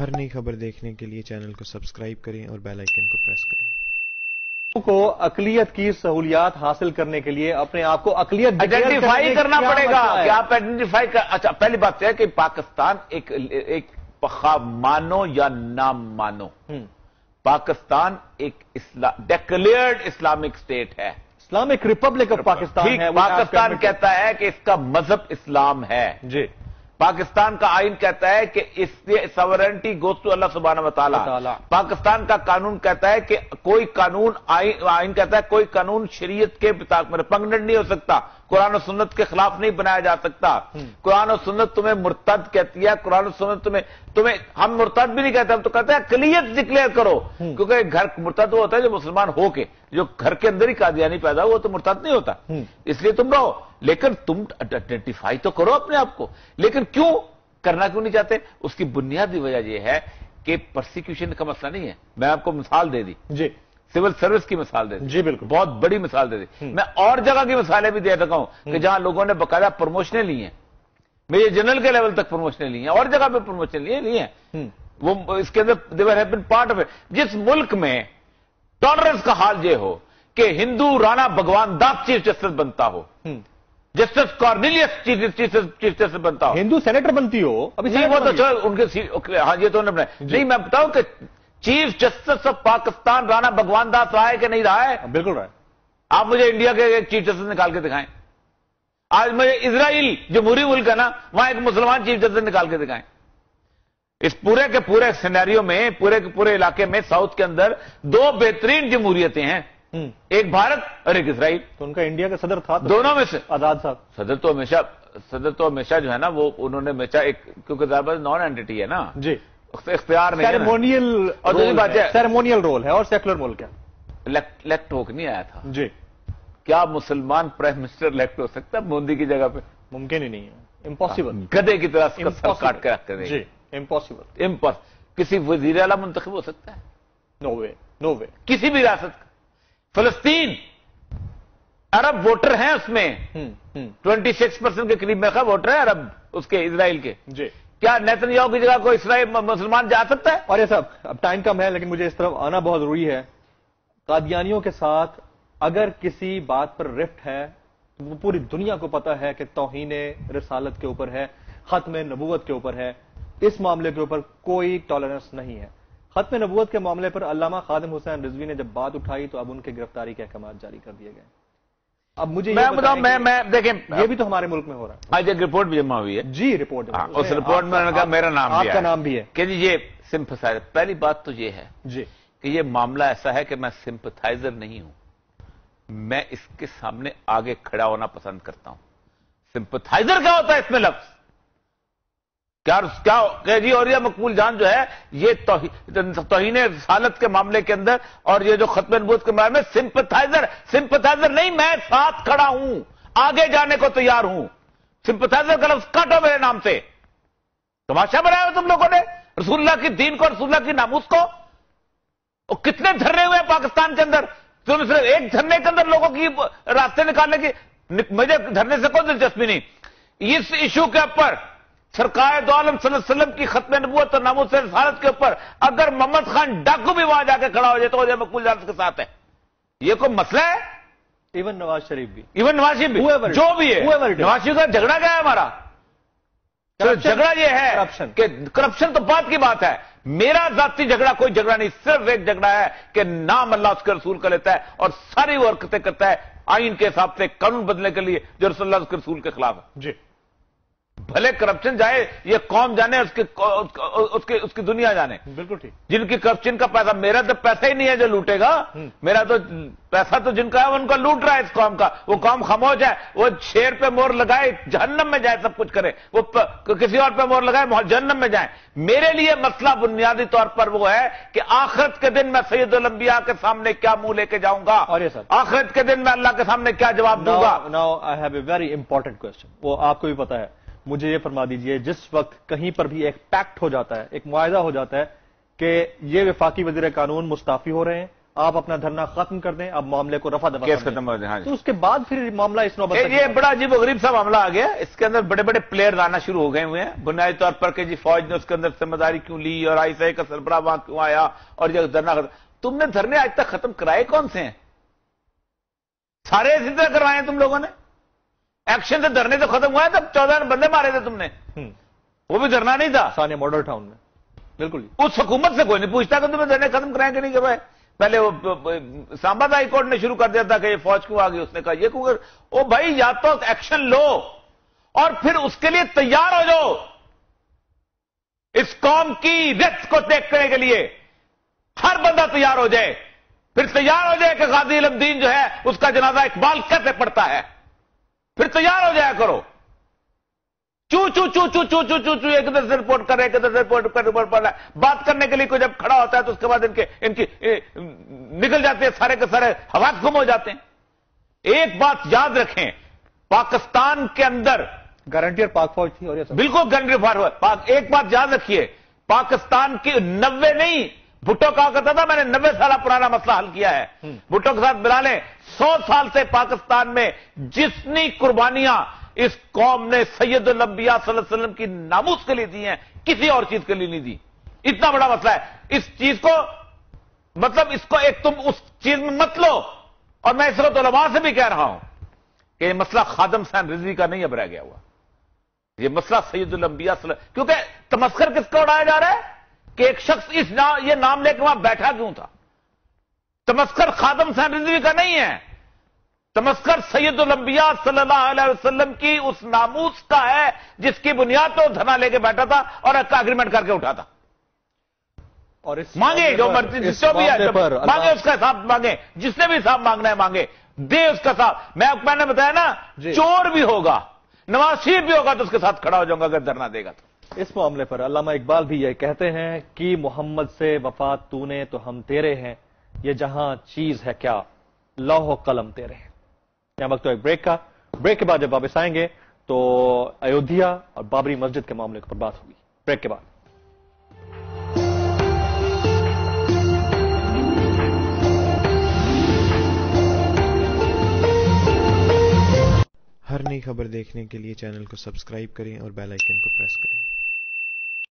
ہر نئی خبر دیکھنے کے لیے چینل کو سبسکرائب کریں اور بیل آئیکن کو پریس کریں۔ کو اقلیت کی سہولیات حاصل کرنے کے لیے اپنے آپ کو اقلیت آئیڈینٹیفائی کرنا پڑے گا کہ آپ آئیڈینٹیفائی اچھا پہلی بات ہے کہ پاکستان ایک مانو یا نہ مانو، پاکستان ایک ڈیکلیئرڈ اسلامک اسٹیٹ ہے، اسلامک ریپبلک آف پاکستان ہے۔ پاکستان کہتا ہے کہ اس کا مذہب اسلام ہے جی، پاکستان کا آئین کہتا ہے کہ اس سے سورینٹی گوز ٹو اللہ سبحانہ و تعالی۔ پاکستان کا قانون کہتا ہے کہ کوئی قانون آئین کہتا ہے کوئی قانون شریعت کے پنگنڈ نہیں ہو سکتا، قرآن و سنت کے خلاف نہیں بنایا جا سکتا۔ قرآن و سنت تمہیں مرتد کہتی ہے، قرآن و سنت تمہیں ہم مرتد بھی نہیں کہتے، ہم تو کہتے ہیں اقلیت ڈکلیئر کرو، کیونکہ گھر مرتد وہ ہوتا ہے جو مسلمان ہو کے، جو گھر کے اندر ہی قادیانی پیدا ہو وہ تو مرتد نہیں ہوتا، اس لیے تم رہو، لیکن تم آئیڈینٹیفائی تو کرو اپنے آپ کو۔ لیکن کیوں کرنا کیوں نہیں چاہتے؟ اس کی بنیادی وجہ یہ ہے کہ پرسیکیوشن کا مسئلہ نہیں ہے۔ میں آپ کو مثال دے دی جی، سول سروس کی مثال دے دی جی، بالکل بہت بڑی مثال دے دی۔ میں اور جگہ کی مثالیں بھی دے رکھا ہوں کہ جہاں لوگوں نے باقاعدہ پروموشنیں لی ہیں، میجر جنرل کے لیول تک پروموشنیں لی ہیں، اور جگہ پہ پروموشن لی ہیں، وہ اس کے اندر they've have been part of it. جس ملک میں ٹالرنس کا حال یہ ہو کہ ہندو رانا بھگوان داس چیف جسٹس بنتا ہو، جسٹس کارنیلیس چیف جسٹس بنتا ہو، ہندو سینیٹر بنتی ہو، ابھی وہ تو چلو ان کے ہاں یہ تو نہیں، میں بتاؤں کہ chief justice of Pakistan Rana بھگوان داس رہا ہے کہ نہیں رہا ہے؟ بالکل رہا ہے۔ آپ مجھے انڈیا کے ایک چیف جسٹس نکال کے دکھائیں، آج مجھے اسرائیل جمہوری ملک ہے نا وہاں ایک مسلمان چیف جسٹس نکال کے دکھائیں۔ اس پورے کے پورے سینیریو میں پورے کے پورے علاقے میں ساؤتھ کے اندر دو بہترین جمہوریتیں ہیں، ایک بھارت اور ایک اسرائیل۔ تو ان کا انڈیا کا صدر تھا دونوں میں سے آزاد صاحب، صدر تو ہمیشہ جو ہے نا وہ انہوں نے ہمیشہ ایک، کیونکہ ظاہر نان اینٹی ہے نا جی، اختیار نہیں، سیریمونیل رول ہے اور سیکولر ملک ہے، الیکٹ ہو کے نہیں آیا تھا جی۔ کیا مسلمان پرائم منسٹر الیکٹ ہو سکتا ہے مودی کی جگہ پہ؟ ممکن ہی نہیں ہے، امپاسبل، گدے کی طرح سر کاٹ کے رکھ دے جی، امپاسبل۔ کسی وزیر اعلیٰ منتخب ہو سکتا ہے؟ نو وے، نو وے۔ کسی بھی ریاست کا، فلسطین عرب ووٹر ہیں اس میں 26% کے قریب میں ووٹر ہیں عرب اس کے اسرائیل کے جی، کیا نیتن یاہو کی جگہ کوئی اسرائیل مسلمان جا سکتا ہے؟ اور یہ صاحب اب ٹائم کم ہے لیکن مجھے اس طرف آنا بہت ضروری ہے۔ قادیانیوں کے ساتھ اگر کسی بات پر رفٹ ہے تو وہ پوری دنیا کو پتا ہے کہ توہین رسالت کے اوپر ہے، ختم نبوت کے اوپر ہے، اس معاملے کے اوپر کوئی ٹالرنس نہیں ہے۔ ختم نبوت کے معاملے پر علامہ خادم حسین رضوی نے جب بات اٹھائی تو اب ان کے گرفتاری کے احکامات جاری کر دیے گئے۔ اب مجھے میں دیکھیں یہ بھی تو ہمارے ملک میں ہو رہا ہے۔ آج ایک رپورٹ بھی جمع ہوئی ہے جی، رپورٹ اس رپورٹ میں انہوں نے کہا میرا نام بھی ہے، آپ کا نام بھی ہے کہ جی یہ سمپتھائزر۔ پہلی بات تو یہ ہے جی کہ یہ معاملہ ایسا ہے کہ میں سمپتھائزر نہیں ہوں، میں اس کے سامنے آگے کھڑا ہونا پسند کرتا ہوں۔ سمپتھائزر کیا ہوتا ہے اس میں لفظ کیا کہ جی، اور یہ مقبول جان جو ہے یہ توہین رسالت کے معاملے کے اندر اور یہ جو ختم نبوت کے معاملے میں سمپتھائزر نہیں، میں ساتھ کھڑا ہوں، آگے جانے کو تیار ہوں۔ سمپتھائزر کا لفظ کاٹو میرے نام سے، تماشا بنایا ہو تم لوگوں نے رسول اللہ کی دین کو، رسول اللہ کی ناموس کو۔ اور کتنے دھرنے ہوئے پاکستان کے اندر، تم صرف ایک دھرنے کے اندر لوگوں کی راستے نکالنے کی، مجھے دھرنے سے کوئی دلچسپی نہیں۔ اس ایشو کے اوپر سرکار دو عالم صلی اللہ علیہ وسلم کی ختم نبوت اور ناموس رسالت کے اوپر اگر محمد خان ڈاکو بھی وہاں جا کے کھڑا ہو جائے تو مقبول جان کے ساتھ ہے، یہ کوئی مسئلہ ہے؟ ایون نواز شریف بھی، جو بھی ہے، نواز شریف کا جھگڑا کیا ہے ہمارا؟ جھگڑا یہ ہے کہ کرپشن تو بات کی بات ہے، میرا ذاتی جھگڑا کوئی جھگڑا نہیں، صرف ایک جھگڑا ہے کہ نام اللہ اس کے رسول کا لیتا ہے اور ساری وہ حرکتیں کرتا ہے آئین کے حساب سے قانون بدلنے کے لیے جو رسول اللہ اس کے رسول کے خلاف ہے جی۔ بھلے کرپشن جائے، یہ قوم جانے، اس کی دنیا جانے، بالکل ٹھیک، جن کی کرپشن کا پیسہ، میرا تو پیسہ ہی نہیں ہے جو لوٹے گا، میرا تو پیسہ تو جن کا ہے ان کا لوٹ رہا ہے اس قوم کا، وہ قوم خاموش ہے، وہ شیر پہ مور لگائے جہنم میں جائے، سب کچھ کرے، وہ کسی اور پہ مور لگائے جہنم میں جائیں۔ میرے لیے مسئلہ بنیادی طور پر وہ ہے کہ آخرت کے دن میں سید الانبیاء کے سامنے کیا منہ لے کے جاؤں گا، اور آخرت کے دن میں اللہ کے سامنے کیا جواب دوں گا۔ Now I have a very important question, وہ آپ کو بھی پتا ہے، مجھے یہ فرما دیجئے، جس وقت کہیں پر بھی ایک پیکٹ ہو جاتا ہے، ایک معاہدہ ہو جاتا ہے کہ یہ وفاقی وزیر قانون مستعفی ہو رہے ہیں، آپ اپنا دھرنا ختم کر دیں، اب معاملے کو رفع دفع کیس ختم ہو جائے. ہاں جی. تو اس کے بعد پھر معاملہ اس نوبت یہ بڑا عجیب و غریب سا معاملہ آ گیا. اس کے اندر بڑے بڑے پلیئر آنا شروع ہو گئے ہوئے ہیں بنیادی طور پر کہ جی فوج نے اس کے اندر ذمہ داری کیوں لی اور آئی ایس آئی کا سربراہ وہاں کیوں آیا اور یہ دھرنا ختم. تم نے دھرنے آج تک ختم کرائے کون سے ہیں؟ سارے اسی طرح کروائے ہیں تم لوگوں نے. ایکشن سے دھرنے تو ختم ہوا ہے تب 14 بندے مارے تھے تم نے، وہ بھی دھرنا نہیں تھا ثانیہ ماڈل ٹاؤن میں. بالکل اس حکومت سے کوئی نہیں پوچھتا کہ تمہیں دھرنے ختم کرائیں کہ نہیں کروائے. پہلے وہ اسلام آباد ہائی کورٹ نے شروع کر دیا تھا کہ یہ فوج کیوں آ گئی. اس نے کہا یہ کیوں کر. او بھائی یا تو ایکشن لو اور پھر اس کے لیے تیار ہو جاؤ. اس قوم کی رسک کو دیکھنے کے لیے ہر بندہ تیار ہو جائے، پھر تیار ہو جائے کہ غازی علم دین جو ہے اس کا جنازہ اقبال کیسے پڑتا ہے، پھر تیار ہو جایا کرو. چو چو چو چو چو چو چو چو ایک ادھر سے رپورٹ کر رہے ہیں، ایک ادھر سے رپورٹ پڑ رہا ہے. بات کرنے کے لیے کوئی جب کھڑا ہوتا ہے تو اس کے بعد ان کی نکل جاتے ہیں سارے کے سارے، حواس گم ہو جاتے ہیں. ایک بات یاد رکھیں، پاکستان کے اندر گارنٹیئر پاک فوج تھی اور بالکل گارنٹیئر پاک. ایک بات یاد رکھیے، پاکستان کی 90 نہیں، بھٹو کہا کرتا تھا میں نے 90 سالہ پرانا مسئلہ حل کیا ہے. بھٹو کے ساتھ ملا لیں، 100 سال سے پاکستان میں جتنی قربانیاں اس قوم نے سید الانبیاء صلی اللہ علیہ وسلم کی ناموس کے لیے دی ہیں کسی اور چیز کے لیے نہیں دی. اتنا بڑا مسئلہ ہے. اس چیز کو مطلب اس کو ایک تم اس چیز میں مت لو. اور میں اس وقت علماء سے بھی کہہ رہا ہوں کہ یہ مسئلہ خادم حسین رضوی کا نہیں اب رہ گیا ہوا، یہ مسئلہ سید الانبیاء صلی اللہ علیہ وسلم. کیونکہ تمسخر کس کا اڑایا جا رہا ہے کہ ایک شخص یہ نام لے کے وہاں بیٹھا کیوں تھا. تمسخر خادم حسین رضوی کا نہیں ہے، تمسخر سید الانبیاء صلی اللہ علیہ وسلم کی اس ناموس کا ہے جس کی بنیاد پہ وہ دھرنا لے کے بیٹھا تھا اور ایک اگریمنٹ کر کے اٹھا تھا. اور اس مانگے جو مرضی جس کو بھی ہے مانگے، اس کا حساب مانگے، جس نے بھی حساب مانگنا ہے مانگے، دے اس کا حساب. میں نے بتایا نا، چور بھی ہوگا، نواز شریف بھی ہوگا تو اس کے ساتھ کھڑا ہو جاؤں گا اگر دھرنا دے گا تو. اس معاملے پر علامہ اقبال بھی یہ کہتے ہیں کہ محمد سے وفا تو نے تو ہم تیرے ہیں، یہ جہاں چیز ہے کیا لوح و قلم تیرے ہیں. یہاں وقت ایک بریک کے بعد جب واپس آئیں گے تو ایودھیا اور بابری مسجد کے معاملے پر بات ہوگی. بریک کے بعد. ہر نئی خبر دیکھنے کے لیے چینل کو سبسکرائب کریں اور بیل آئیکن کو پریس کریں.